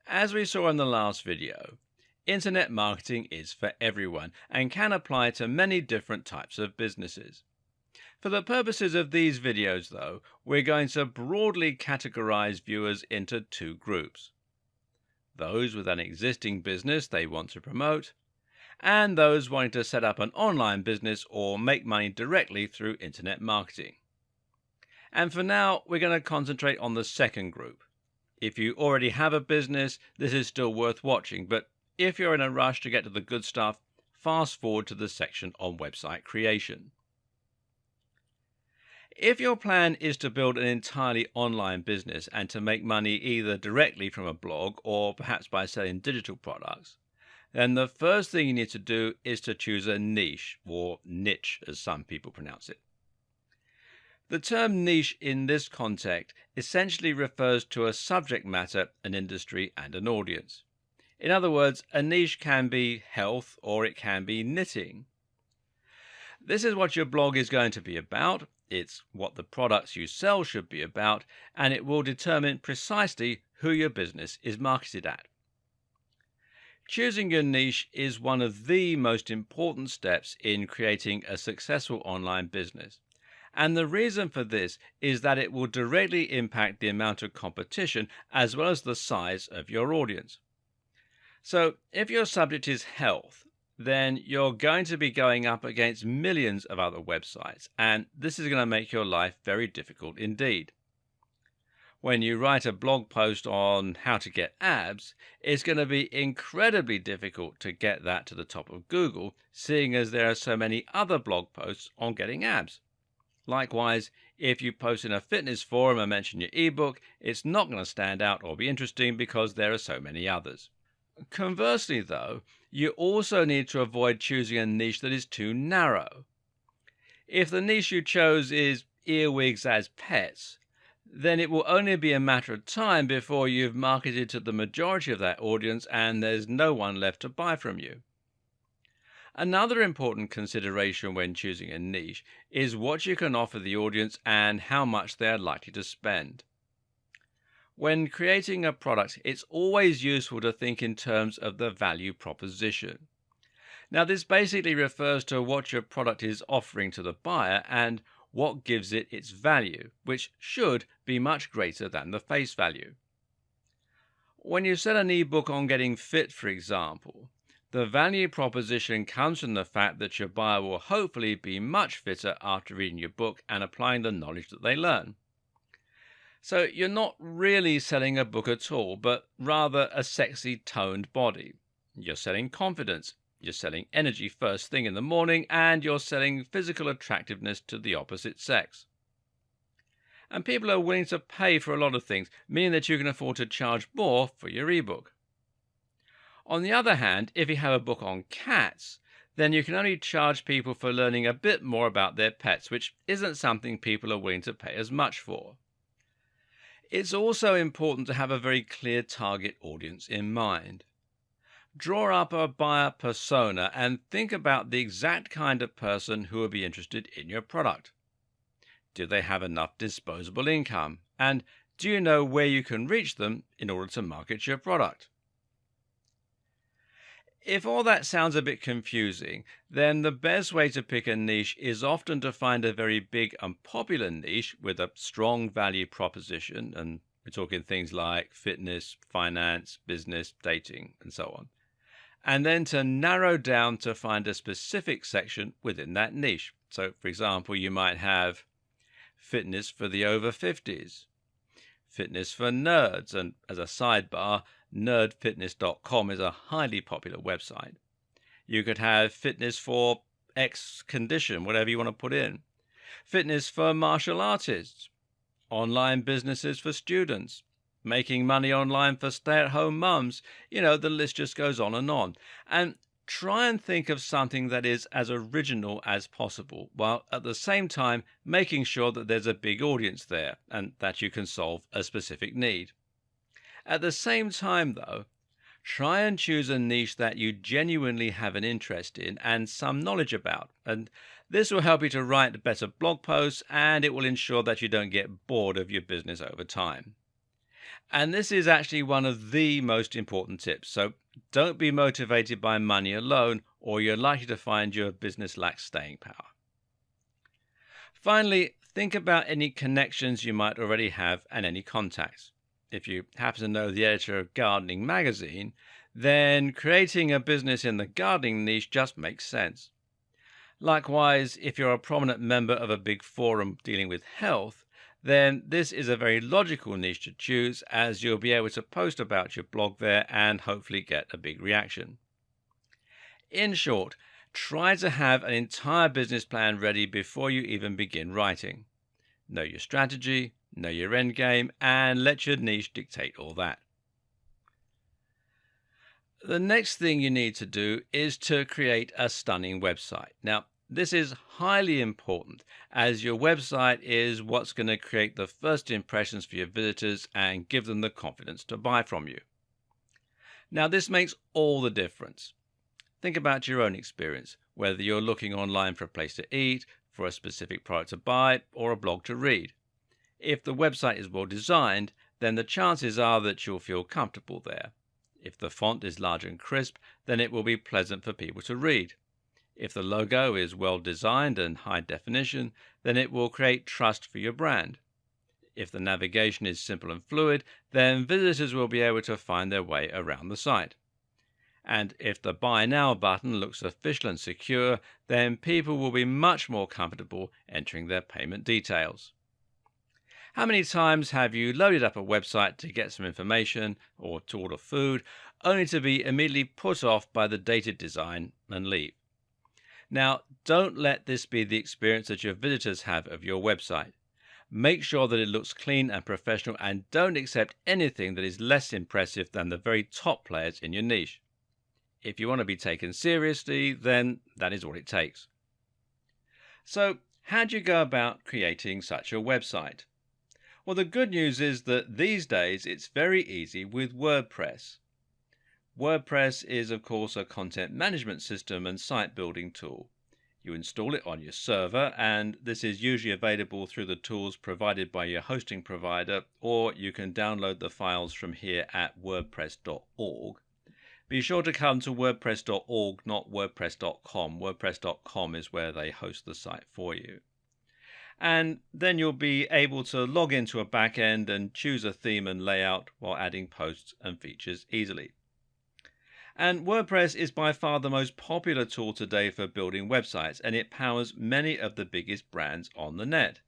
As we saw in the last video, internet marketing is for everyone and can apply to many different types of businesses. For the purposes of these videos, though, we're going to broadly categorize viewers into two groups. Those with an existing business they want to promote, and those wanting to set up an online business or make money directly through internet marketing. And for now, we're going to concentrate on the second group. If you already have a business, this is still worth watching, but if you're in a rush to get to the good stuff, fast forward to the section on website creation. If your plan is to build an entirely online business and to make money either directly from a blog or perhaps by selling digital products, then the first thing you need to do is to choose a niche, or niche as some people pronounce it. The term niche in this context essentially refers to a subject matter, an industry, and an audience. In other words, a niche can be health or it can be knitting. This is what your blog is going to be about, it's what the products you sell should be about, and it will determine precisely who your business is marketed at. Choosing your niche is one of the most important steps in creating a successful online business. And the reason for this is that it will directly impact the amount of competition as well as the size of your audience. So if your subject is health, then you're going to be going up against millions of other websites, and this is going to make your life very difficult indeed. When you write a blog post on how to get abs, it's going to be incredibly difficult to get that to the top of Google, seeing as there are so many other blog posts on getting abs. Likewise, if you post in a fitness forum and mention your ebook, it's not going to stand out or be interesting because there are so many others. Conversely, though, you also need to avoid choosing a niche that is too narrow. If the niche you chose is earwigs as pets, then it will only be a matter of time before you've marketed to the majority of that audience and there's no one left to buy from you. Another important consideration when choosing a niche is what you can offer the audience and how much they are likely to spend. When creating a product, it's always useful to think in terms of the value proposition. Now, this basically refers to what your product is offering to the buyer and what gives it its value, which should be much greater than the face value. When you sell an ebook on getting fit, for example, the value proposition comes from the fact that your buyer will hopefully be much fitter after reading your book and applying the knowledge that they learn. So you're not really selling a book at all, but rather a sexy toned body. You're selling confidence, you're selling energy first thing in the morning, and you're selling physical attractiveness to the opposite sex. And people are willing to pay for a lot of things, meaning that you can afford to charge more for your ebook. On the other hand, if you have a book on cats, then you can only charge people for learning a bit more about their pets, which isn't something people are willing to pay as much for. It's also important to have a very clear target audience in mind. Draw up a buyer persona and think about the exact kind of person who will be interested in your product. Do they have enough disposable income? And do you know where you can reach them in order to market your product? If all that sounds a bit confusing, then the best way to pick a niche is often to find a very big and popular niche with a strong value proposition, and we're talking things like fitness, finance, business, dating, and so on. And then to narrow down to find a specific section within that niche. So, for example, you might have fitness for the over 50s, fitness for nerds, and as a sidebar, nerdfitness.com is a highly popular website. You could have fitness for X condition, whatever you want to put in. Fitness for martial artists, online businesses for students, making money online for stay-at-home mums. The list just goes on. And try and think of something that is as original as possible, while at the same time making sure that there's a big audience there and that you can solve a specific need. At the same time, though, try and choose a niche that you genuinely have an interest in and some knowledge about. And this will help you to write better blog posts, and it will ensure that you don't get bored of your business over time. And this is actually one of the most important tips. So don't be motivated by money alone, or you're likely to find your business lacks staying power. Finally, think about any connections you might already have and any contacts. If you happen to know the editor of Gardening Magazine, then creating a business in the gardening niche just makes sense. Likewise, if you're a prominent member of a big forum dealing with health, then this is a very logical niche to choose, as you'll be able to post about your blog there and hopefully get a big reaction. In short, try to have an entire business plan ready before you even begin writing. Know your strategy, know your end game, and let your niche dictate all that. The next thing you need to do is to create a stunning website. Now, this is highly important, as your website is what's going to create the first impressions for your visitors and give them the confidence to buy from you. Now, this makes all the difference. Think about your own experience, whether you're looking online for a place to eat, for a specific product to buy, or a blog to read. If the website is well designed, then the chances are that you'll feel comfortable there. If the font is large and crisp, then it will be pleasant for people to read. If the logo is well designed and high definition, then it will create trust for your brand. If the navigation is simple and fluid, then visitors will be able to find their way around the site. And if the Buy Now button looks official and secure, then people will be much more comfortable entering their payment details. How many times have you loaded up a website to get some information or to order food, only to be immediately put off by the dated design and leave? Now, don't let this be the experience that your visitors have of your website. Make sure that it looks clean and professional, and don't accept anything that is less impressive than the very top players in your niche. If you want to be taken seriously, then that is what it takes. So, how do you go about creating such a website? Well, the good news is that these days it's very easy with WordPress. WordPress is, of course, a content management system and site building tool. You install it on your server, and this is usually available through the tools provided by your hosting provider, or you can download the files from here at wordpress.org. Be sure to come to wordpress.org, not wordpress.com. Wordpress.com is where they host the site for you. And then you'll be able to log into a backend and choose a theme and layout while adding posts and features easily. And WordPress is by far the most popular tool today for building websites, and it powers many of the biggest brands on the net.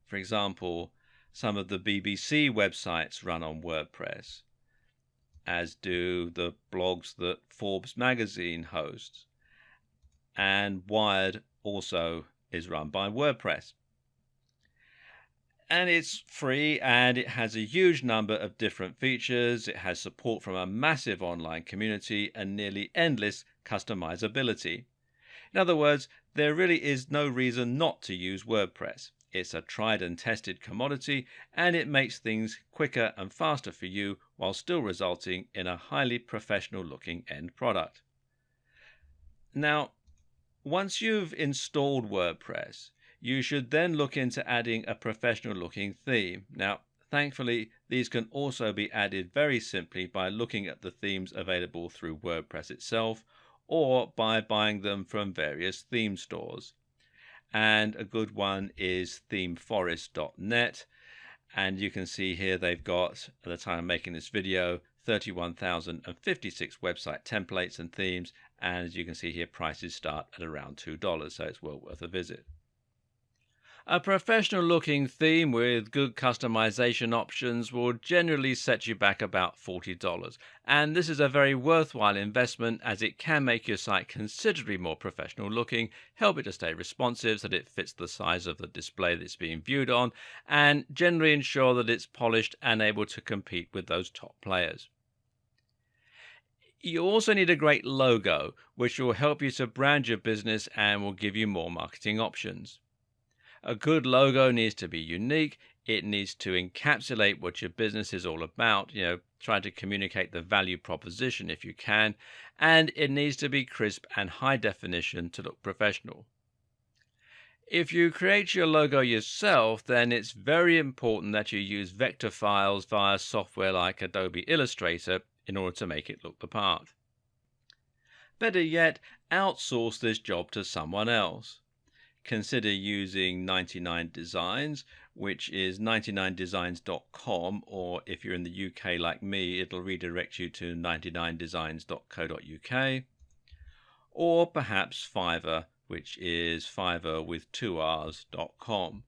For example, some of the BBC websites run on WordPress, as do the blogs that Forbes magazine hosts, and Wired also is run by WordPress. And it's free, and it has a huge number of different features. It has support from a massive online community and nearly endless customizability. In other words, there really is no reason not to use WordPress. It's a tried and tested commodity, and it makes things quicker and faster for you while still resulting in a highly professional looking end product. Now, once you've installed WordPress, you should then look into adding a professional looking theme. Now, thankfully, these can also be added very simply by looking at the themes available through WordPress itself, or by buying them from various theme stores. And a good one is themeforest.net, and you can see here they've got, at the time of making this video, 31,056 website templates and themes, and as you can see here, prices start at around $2, so it's well worth a visit. A professional looking theme with good customization options will generally set you back about $40, and this is a very worthwhile investment, as it can make your site considerably more professional looking, help it to stay responsive so that it fits the size of the display that it's being viewed on, and generally ensure that it's polished and able to compete with those top players. You also need a great logo, which will help you to brand your business and will give you more marketing options. A good logo needs to be unique. It needs to encapsulate what your business is all about, try to communicate the value proposition if you can, and it needs to be crisp and high definition to look professional. If you create your logo yourself, then it's very important that you use vector files via software like Adobe Illustrator in order to make it look the part. Better yet, outsource this job to someone else. Consider using 99 Designs, which is 99designs.com, or if you're in the UK like me, it'll redirect you to 99designs.co.uk, or perhaps Fiverr, which is Fiverr with 2 R's.com.